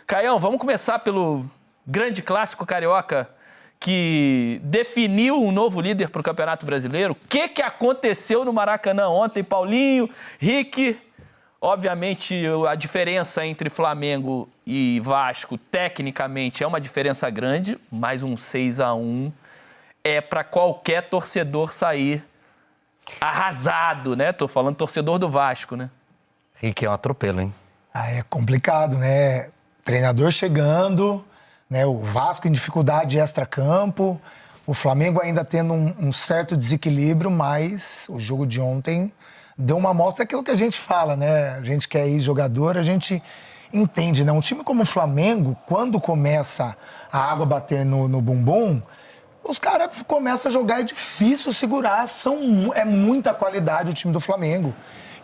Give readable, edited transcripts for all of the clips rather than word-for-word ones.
Caião, vamos começar pelo grande clássico carioca que definiu um novo líder para o Campeonato Brasileiro. O que aconteceu no Maracanã ontem, Paulinho, Rick? Obviamente, a diferença entre Flamengo e Vasco, tecnicamente, é uma diferença grande, mas um 6-1 é para qualquer torcedor sair arrasado, né? Tô falando torcedor do Vasco, né? Rick, é um atropelo, hein? É complicado, né? Treinador chegando, né? O Vasco em dificuldade extra-campo, o Flamengo ainda tendo um certo desequilíbrio, mas o jogo de ontem deu uma amostra daquilo que a gente fala, né? A gente que é ex-jogador, a gente entende, né? Um time como o Flamengo, quando começa a água bater no bumbum, os caras começam a jogar, é difícil segurar, é muita qualidade o time do Flamengo.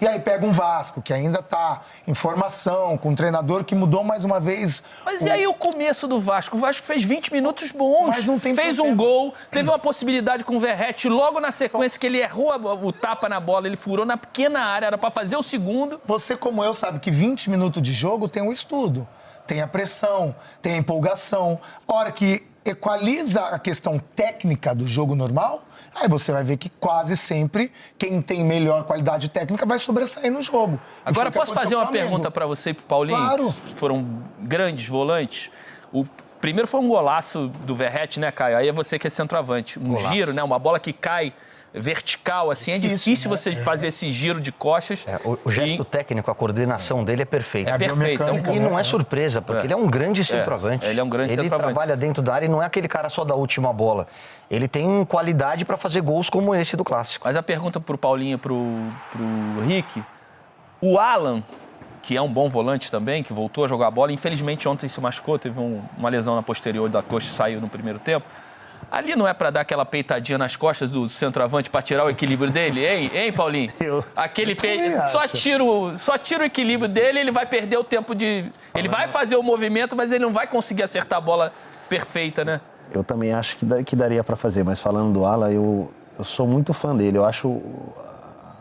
E aí pega um Vasco, que ainda está em formação, com um treinador que mudou mais uma vez. Mas e aí o começo do Vasco? O Vasco fez 20 minutos bons, mas não tem fez problema. Um gol, teve uma possibilidade com o Verratti, logo na sequência que ele errou o tapa na bola, ele furou na pequena área, era para fazer o segundo. Você, como eu, sabe que 20 minutos de jogo tem um estudo, tem a pressão, tem a empolgação. A hora que equaliza a questão técnica do jogo normal, aí você vai ver que quase sempre quem tem melhor qualidade técnica vai sobressair no jogo. Agora, posso fazer uma pergunta para você e para o Paulinho? Claro. Que foram grandes volantes. O primeiro foi um golaço do Verratti, né, Caio? Aí é você que é centroavante. Um golaço. Giro, né? Uma bola que cai vertical, assim. É difícil né? você fazer esse giro de costas. O gesto técnico, a coordenação dele é perfeita. É perfeito. E não é surpresa, porque ele é um grande centroavante. Ele é um grande centroavante. Ele trabalha dentro da área e não é aquele cara só da última bola. Ele tem qualidade para fazer gols como esse do Clássico. Mas a pergunta pro Paulinho e pro Rick, o Alan, que é um bom volante também, que voltou a jogar a bola, infelizmente ontem se machucou, teve uma lesão na posterior da coxa e saiu no primeiro tempo. Ali não é para dar aquela peitadinha nas costas do centroavante para tirar o equilíbrio dele? Hein, Paulinho? Aquele só tira o equilíbrio dele, ele vai perder o tempo de... Ele vai fazer o movimento, mas ele não vai conseguir acertar a bola perfeita, né? Eu também acho que daria para fazer, mas falando do Alan, eu sou muito fã dele. Eu acho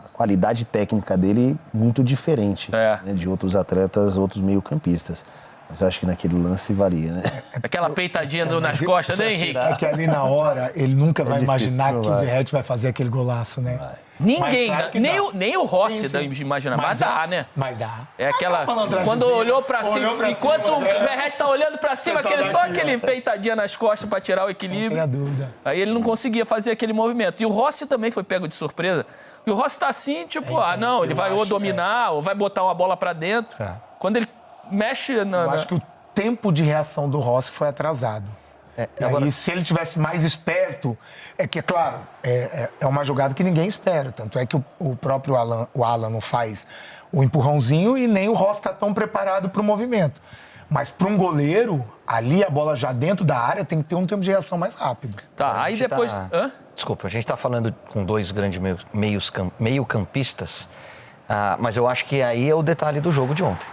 a qualidade técnica dele muito diferente né, de outros atletas, outros meio-campistas. Mas eu acho que naquele lance valia, né? Aquela peitadinha nas costas, né, Henrique? É que ali na hora, ele nunca vai imaginar que o Verratti vai fazer aquele golaço, né? Ninguém, claro nem o Rossi sim. imagina, mas dá, né? Mas dá. É aquela... Quando olhou pra cima, enquanto o Verratti tá olhando pra cima, aquele peitadinha nas costas pra tirar o equilíbrio. Não tenha dúvida. Aí ele não conseguia fazer aquele movimento. E o Rossi também foi pego de surpresa. E o Rossi tá assim, tipo, não, ele vai ou dominar, ou vai botar uma bola pra dentro. Quando ele mexe na... Eu acho que o tempo de reação do Rossi foi atrasado. Agora, se ele tivesse mais esperto, é que, claro, é uma jogada que ninguém espera. Tanto é que o próprio Alan não faz o empurrãozinho e nem o Rossi está tão preparado para o movimento. Mas para um goleiro, ali a bola já dentro da área tem que ter um tempo de reação mais rápido. Tá, aí depois... Desculpa, a gente está falando com dois grandes meio-campistas, mas eu acho que aí é o detalhe do jogo de ontem.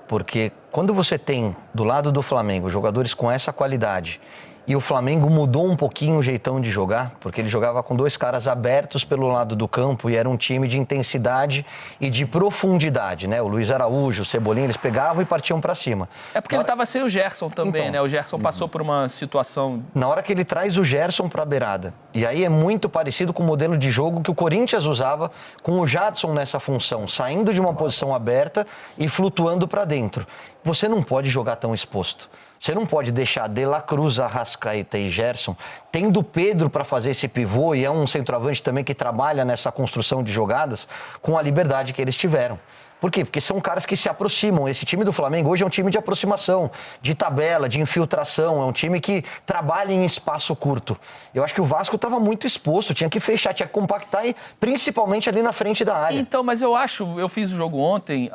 Porque quando você tem, do lado do Flamengo, jogadores com essa qualidade, e o Flamengo mudou um pouquinho o jeitão de jogar, porque ele jogava com dois caras abertos pelo lado do campo e era um time de intensidade e de profundidade, né? O Luiz Araújo, o Cebolinha, eles pegavam e partiam para cima. É porque ele estava sem o Gerson também, então, né? O Gerson passou por uma situação... Na hora que ele traz o Gerson para a beirada, e aí é muito parecido com o modelo de jogo que o Corinthians usava com o Jadson nessa função, saindo de uma posição aberta e flutuando para dentro. Você não pode jogar tão exposto. Você não pode deixar De La Cruz, Arrascaeta e Gerson, tendo Pedro para fazer esse pivô, e é um centroavante também que trabalha nessa construção de jogadas, com a liberdade que eles tiveram. Por quê? Porque são caras que se aproximam. Esse time do Flamengo hoje é um time de aproximação, de tabela, de infiltração. É um time que trabalha em espaço curto. Eu acho que o Vasco estava muito exposto, tinha que fechar, tinha que compactar, e principalmente ali na frente da área. Então, mas eu fiz o jogo ontem,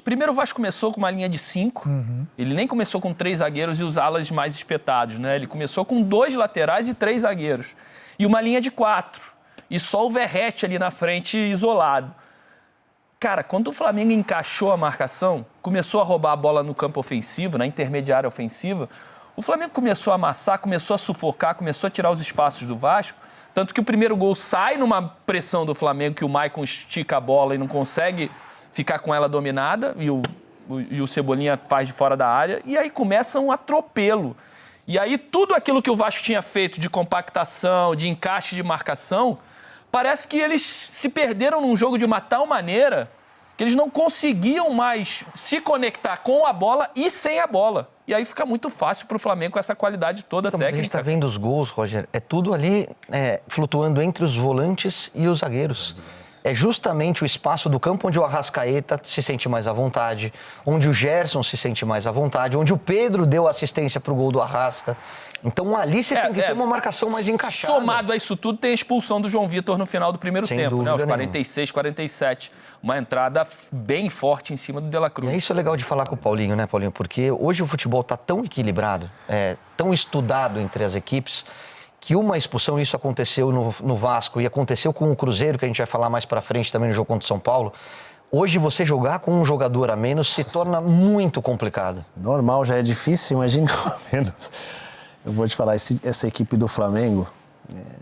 primeiro o Vasco começou com uma linha de 5, ele nem começou com 3 zagueiros e os alas mais espetados, né? Ele começou com 2 laterais e 3 zagueiros. E uma linha de 4. E só o Verratti ali na frente isolado. Cara, quando o Flamengo encaixou a marcação, começou a roubar a bola no campo ofensivo, na intermediária ofensiva, o Flamengo começou a amassar, começou a sufocar, começou a tirar os espaços do Vasco, tanto que o primeiro gol sai numa pressão do Flamengo, que o Maicon estica a bola e não consegue ficar com ela dominada, e o e o Cebolinha faz de fora da área, e aí começa um atropelo. E aí tudo aquilo que o Vasco tinha feito de compactação, de encaixe de marcação, parece que eles se perderam num jogo de uma tal maneira que eles não conseguiam mais se conectar com a bola e sem a bola. E aí fica muito fácil para o Flamengo com essa qualidade toda técnica. A gente está vendo os gols, Roger, é tudo ali flutuando entre os volantes e os zagueiros. É justamente o espaço do campo onde o Arrascaeta se sente mais à vontade, onde o Gerson se sente mais à vontade, onde o Pedro deu assistência para o gol do Arrasca. Então ali você tem que ter uma marcação mais encaixada. Somado a isso tudo, tem a expulsão do João Vitor no final do primeiro tempo, né? Aos 46, 47. Uma entrada bem forte em cima do De La Cruz. E isso é legal de falar com o Paulinho, né, Paulinho? Porque hoje o futebol está tão equilibrado, tão estudado entre as equipes, que uma expulsão, isso aconteceu no Vasco e aconteceu com o Cruzeiro, que a gente vai falar mais pra frente também no jogo contra o São Paulo. Hoje você jogar com um jogador a menos se torna muito complicado. Normal, já é difícil, imagina com menos. Eu vou te falar, essa equipe do Flamengo,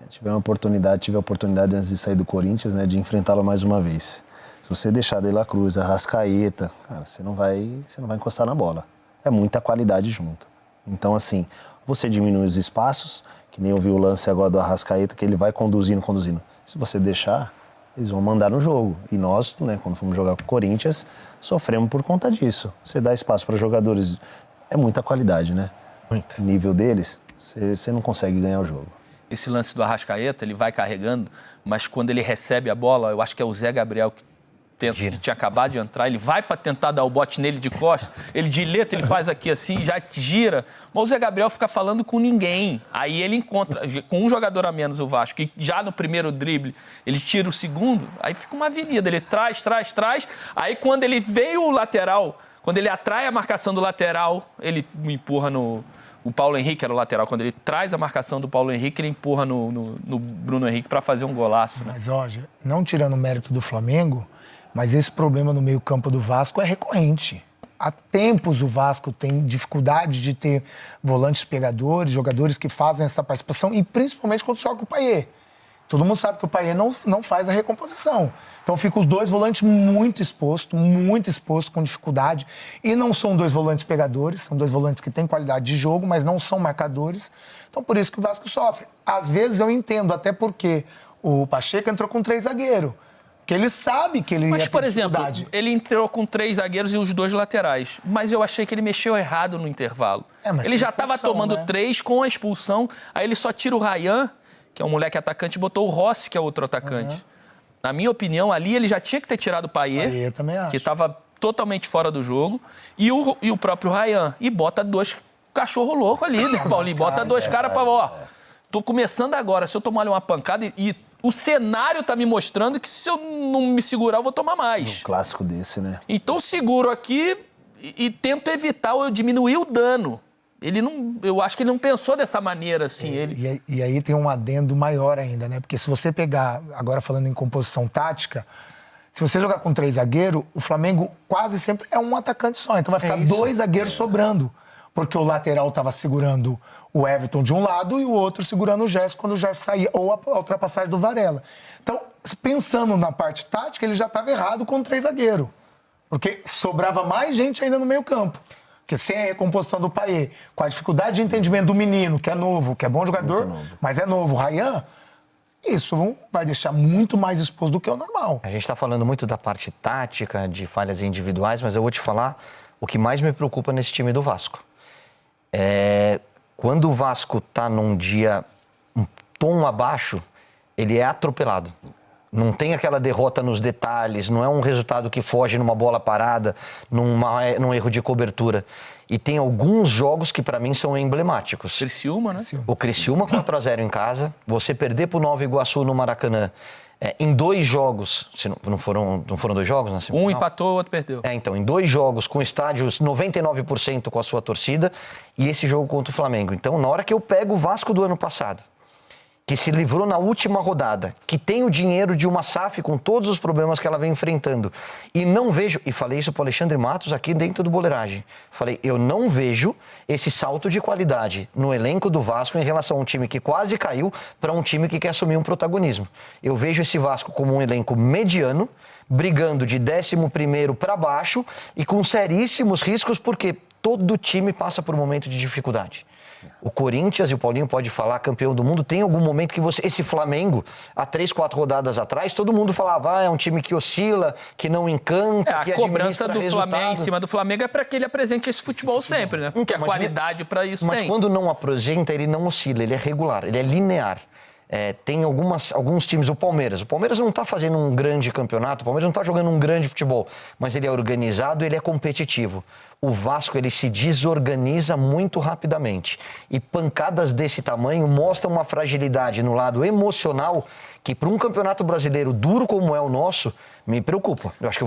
tive a oportunidade antes de sair do Corinthians, né, de enfrentá-la mais uma vez. Se você deixar De La Cruz, Arrascaeta, cara, você não vai encostar na bola. É muita qualidade junto. Então, assim, você diminui os espaços, que nem eu vi o lance agora do Arrascaeta, que ele vai conduzindo. Se você deixar, eles vão mandar no jogo. E nós, né, quando fomos jogar com o Corinthians, sofremos por conta disso. Você dá espaço para jogadores, é muita qualidade, né? Muito. O nível deles, você não consegue ganhar o jogo. Esse lance do Arrascaeta, ele vai carregando, mas quando ele recebe a bola, eu acho que é o Zé Gabriel que tinha acabado de entrar, ele vai para tentar dar o bote nele de costas, ele de letra, ele faz aqui assim, já gira, mas o Zé Gabriel fica falando com ninguém. Aí ele encontra, com um jogador a menos o Vasco, e já no primeiro drible ele tira o segundo, aí fica uma avenida, ele traz, aí quando ele veio o lateral, quando ele atrai a marcação do lateral, ele empurra no... O Paulo Henrique era o lateral. Quando ele traz a marcação do Paulo Henrique, ele empurra no Bruno Henrique para fazer um golaço. Né? Mas, Roger, não tirando o mérito do Flamengo, mas esse problema no meio-campo do Vasco é recorrente. Há tempos o Vasco tem dificuldade de ter volantes pegadores, jogadores que fazem essa participação, e principalmente quando joga com o Payet. Todo mundo sabe que o Payet não faz a recomposição. Então fica os dois volantes muito expostos, com dificuldade. E não são dois volantes pegadores, são dois volantes que têm qualidade de jogo, mas não são marcadores. Então por isso que o Vasco sofre. Às vezes eu entendo, até porque o Pacheco entrou com 3 zagueiros. Que ele sabe que ele ia ter dificuldade. Mas, por exemplo, ele entrou com 3 zagueiros e os 2 laterais. Mas eu achei que ele mexeu errado no intervalo. Ele já estava tomando 3 com a expulsão, aí ele só tira o Ryan, que é um moleque atacante, e botou o Rossi, que é outro atacante. Na minha opinião, ali ele já tinha que ter tirado o Payet, também acho, que estava totalmente fora do jogo, e o próprio Ryan. E bota 2 cachorro louco ali, né, Paulinho? Bota 2 caras para... Ó, tô começando agora, se eu tomar ali uma pancada e o cenário tá me mostrando que se eu não me segurar, eu vou tomar mais. Um clássico desse, né? Então seguro aqui e tento evitar ou diminuir o dano. Ele não, eu acho que ele não pensou dessa maneira, assim. E aí tem um adendo maior ainda, né? Porque se você pegar, agora falando em composição tática, se você jogar com 3 zagueiros, o Flamengo quase sempre é um atacante só. Então vai ficar 2 zagueiros sobrando. Porque o lateral estava segurando o Everton de um lado e o outro segurando o Gerson quando o Gerson saía, ou a ultrapassagem do Varela. Então, pensando na parte tática, ele já estava errado com 3 zagueiros. Porque sobrava mais gente ainda no meio campo. Porque sem a recomposição do Payet, com a dificuldade de entendimento do menino, que é novo, que é bom jogador, mas é novo, o Ryan, isso vai deixar muito mais exposto do que o normal. A gente está falando muito da parte tática, de falhas individuais, mas eu vou te falar o que mais me preocupa nesse time do Vasco. Quando o Vasco está num dia um tom abaixo, ele é atropelado. Não tem aquela derrota nos detalhes, não é um resultado que foge numa bola parada, num erro de cobertura. E tem alguns jogos que para mim são emblemáticos. Criciúma, né? O Criciúma 4-0 em casa, você perder pro Nova Iguaçu no Maracanã. Em 2 jogos, não foram 2 jogos? Né? Um empatou, o outro perdeu. Então, em 2 jogos com estádios 99% com a sua torcida e esse jogo contra o Flamengo. Então, na hora que eu pego o Vasco do ano passado que se livrou na última rodada, que tem o dinheiro de uma SAF com todos os problemas que ela vem enfrentando, e não vejo, e falei isso para o Alexandre Matos aqui dentro do Boleiragem, falei, eu não vejo esse salto de qualidade no elenco do Vasco em relação a um time que quase caiu para um time que quer assumir um protagonismo. Eu vejo esse Vasco como um elenco mediano, brigando de 11º para baixo e com seríssimos riscos, porque todo time passa por um momento de dificuldade. O Corinthians, e o Paulinho pode falar, campeão do mundo, tem algum momento que esse Flamengo, há 3, 4 rodadas atrás, todo mundo falava, é um time que oscila, que não encanta, que a cobrança do resultado. Flamengo em cima do Flamengo é para que ele apresente esse futebol sempre, né? Porque a qualidade para isso mas tem. Mas quando não apresenta, ele não oscila, ele é regular, ele é linear. Tem alguns times, o Palmeiras não está fazendo um grande campeonato, o Palmeiras não está jogando um grande futebol, mas ele é organizado, ele é competitivo. O Vasco, ele se desorganiza muito rapidamente. E pancadas desse tamanho mostram uma fragilidade no lado emocional que, para um campeonato brasileiro duro como é o nosso, me preocupa. Eu acho que